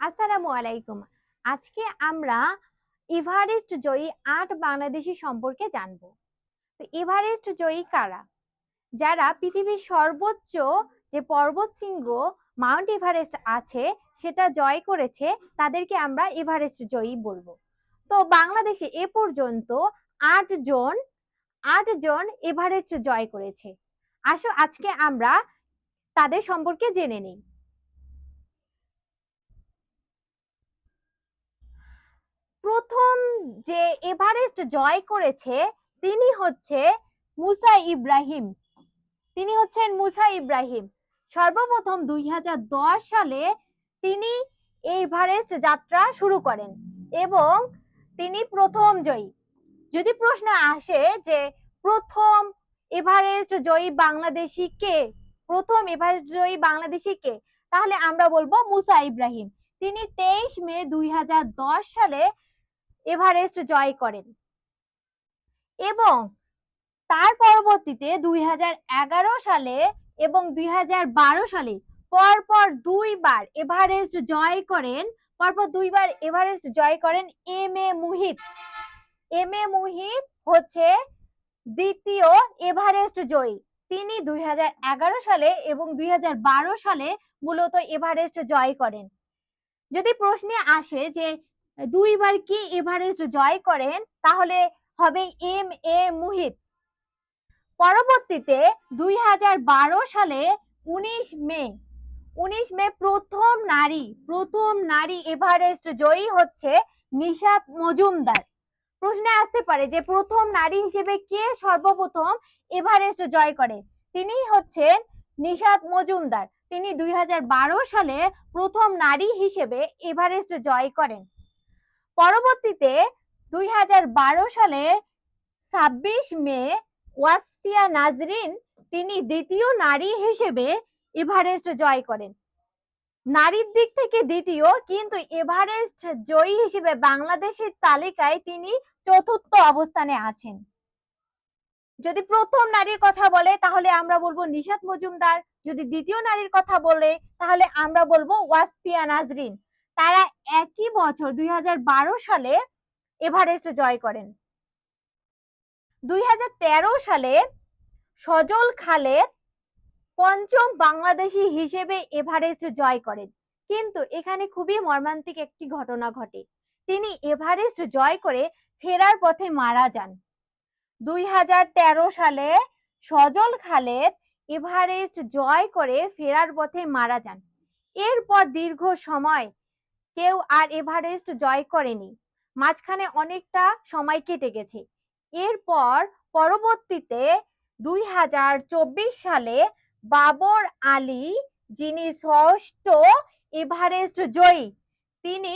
আসসালামু আলাইকুম। আজকে আমরা এভারেস্ট জয়ী ৮ বাংলাদেশী সম্পর্কে জানবো। তো এভারেস্ট জয়ী কারা? যারা পৃথিবীর সর্বোচ্চ যে পর্বতশৃঙ্গ মাউন্ট এভারেস্ট আছে সেটা জয় করেছে, তাদেরকে আমরা এভারেস্ট জয়ী বলবো। তো বাংলাদেশে এ পর্যন্ত ৮ জন ৮ জন এভারেস্ট জয় করেছে। আসো আজকে আমরা তাদের সম্পর্কে জেনে নিই। প্রথম যে এভারেস্ট জয় করেছে তিনি হচ্ছে মুসা ইব্রাহিম। তিনি হচ্ছেন মুসা ইব্রাহিম। সর্বপ্রথম ২০১০ সালে তিনি এভারেস্ট যাত্রা শুরু করেন এবং তিনি প্রথম জয়ী। যদি প্রশ্ন আসে যে প্রথম এভারেস্ট জয়ী বাংলাদেশি কে, প্রথম এভারেস্ট জয়ী বাংলাদেশি কে, তাহলে আমরা বলবো মুসা ইব্রাহিম। তিনি ২৩ মে ২০১০ সালে এভারেস্ট জয় করেন এবং তার পরবর্তীতে ২০১১ সালে এবং ২০১২ সালে পরপর দুইবার এভারেস্ট জয় করেন। পরপর দুইবার এভারেস্ট জয় করেন M A Muhith. M A Muhith হচ্ছে দ্বিতীয় এভারেস্ট জয়ী। তিনি ২০১১ সালে এবং ২০১২ সালে মূলত এভারেস্ট জয় করেন। যদি প্রশ্নে আসে যে দুইবার কি এভারেস্ট জয় করেন, তাহলে হবে এম এ মুহিত। পরবর্তীতে ২০১২ সালে ১৯ মে প্রথম নারী এভারেস্ট জয়ী হচ্ছে নিশাত মজুমদার। প্রশ্নে আসতে পারে যে প্রথম নারী হিসেবে কে সর্বপ্রথম এভারেস্ট জয় করে? তিনি হচ্ছেন নিশাত মজুমদার। তিনি ২০১২ সালে প্রথম নারী হিসেবে এভারেস্ট জয় করেন। পরবর্তীতে ২০১২ সালে ২৬ মে ওয়াসফিয়া নাজরিন তিনি দ্বিতীয় নারী হিসেবে এভারেস্ট জয় করেন। নারীর দিক থেকে দ্বিতীয়, কিন্তু এভারেস্ট জয়ী হিসেবে বাংলাদেশের তালিকায় তিনি চতুর্থ অবস্থানে আছেন। যদি প্রথম নারীর কথা বলে তাহলে আমরা বলবো নিশাত মজুমদার। যদি দ্বিতীয় নারীর কথা বলে তাহলে আমরা বলবো ওয়াসফিয়া নাজরিন। তারা একই বছর ২০১২ সালে এভারেস্ট জয় করেন। ২০১৩ সালে সজল খালেদ পঞ্চম বাংলাদেশী হিসেবে এভারেস্ট জয় করেন। কিন্তু এখানে খুবই মর্মান্তিক একটি ঘটনা ঘটে। তিনি এভারেস্ট জয় করে ফেরার পথে মারা যান। ২০১৩ সালে সজল খালেদ এভারেস্ট জয় করে ফেরার পথে মারা যান। এরপর দীর্ঘ সময় কেউ আর এভারেস্ট জয় করেনি। মাঝখানে অনেকটা সময় কেটে গেছে। এরপর পরবর্তীতে ২০২৪ সালে বাবর আলী, যিনি ষষ্ঠ এভারেস্ট জয়ী, তিনি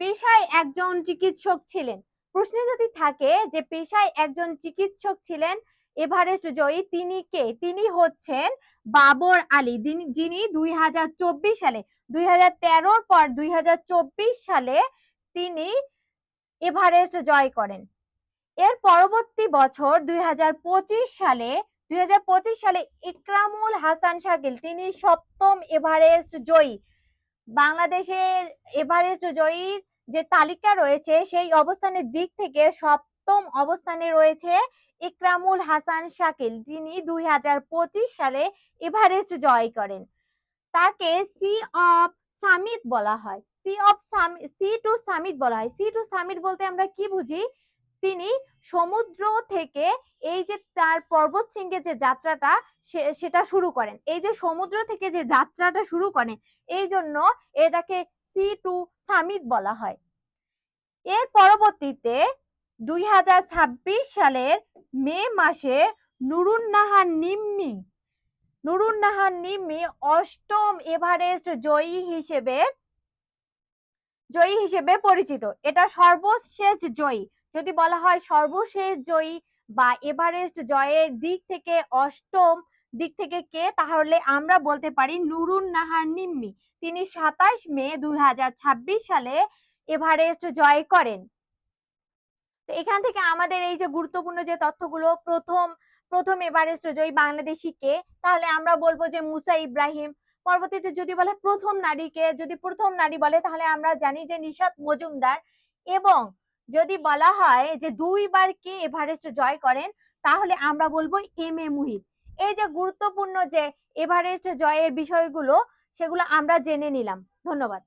পেশায় একজন চিকিৎসক ছিলেন। প্রশ্নে যদি থাকে যে পেশায় একজন চিকিৎসক ছিলেন এভারেস্ট জয়ী, তিনি কে? তিনি হচ্ছেন বাবর আলী, যিনি ২০২৪ সালে ২০১৩ পর ২০২৪ সালে তিনি এভারেস্ট জয় করেন। এর পরবর্তী বছর ২০২৫ সালে ইকরামুল হাসান শাকিল তিনি সপ্তম এভারেস্ট জয়ী। বাংলাদেশের এভারেস্ট জয়ীর যে তালিকা রয়েছে সেই অবস্থানের দিক থেকে সপ্তম অবস্থানে রয়েছে ইকরামুল হাসান শাকিল। তিনি ২০২৫ সালে এভারেস্ট জয় করেন। তাকে সি অফ সামিট বলা হয়। সি টু সামিট বলা হয়। সি টু সামিট বলতে আমরা কি বুঝি? তিনি সমুদ্র থেকে এই যে তার পর্বত শৃঙ্গের যে যাত্রাটা সেটা শুরু করেন। এই যে সমুদ্র থেকে যে যাত্রাটা শুরু করেন, এই জন্য এটাকে সি টু সামিট বলা হয়। এর পরবর্তীতে ২০২৬ সালের মে মাসে নুরুন্নাহার নিম্মি অষ্টম এভারেস্ট জয়ী হিসেবে পরিচিত। এটা সর্বশেষ জয়ী। যদি বলা হয় সর্বশেষ জয়ী বা এভারেস্ট জয়ের দিক থেকে অষ্টম দিক থেকে কে, তাহলে আমরা বলতে পারি নুরুন্নাহার নিম্মি। তিনি ২৭ মে ২০২৬ সালে এভারেস্ট জয় করেন। তো এখান থেকে আমাদের এই যে গুরুত্বপূর্ণ যে তথ্যগুলো, প্রথম এভারেস্ট জয়ী বাংলাদেশি কে, তাহলে আমরা বলবো যে মুসা ইব্রাহিম। পরবর্তীতে যদি বলে প্রথম নারীকে, যদি প্রথম নারী বলে তাহলে আমরা জানি যে নিশাত মজুমদার। এবং যদি বলা হয় যে 2বার কে এভারেস্ট জয় করেন তাহলে আমরা বলবো এম.এ. মুহিত। এই যে গুরুত্বপূর্ণ যে এভারেস্ট জয়ের বিষয়গুলো সেগুলো আমরা জেনে নিলাম। ধন্যবাদ।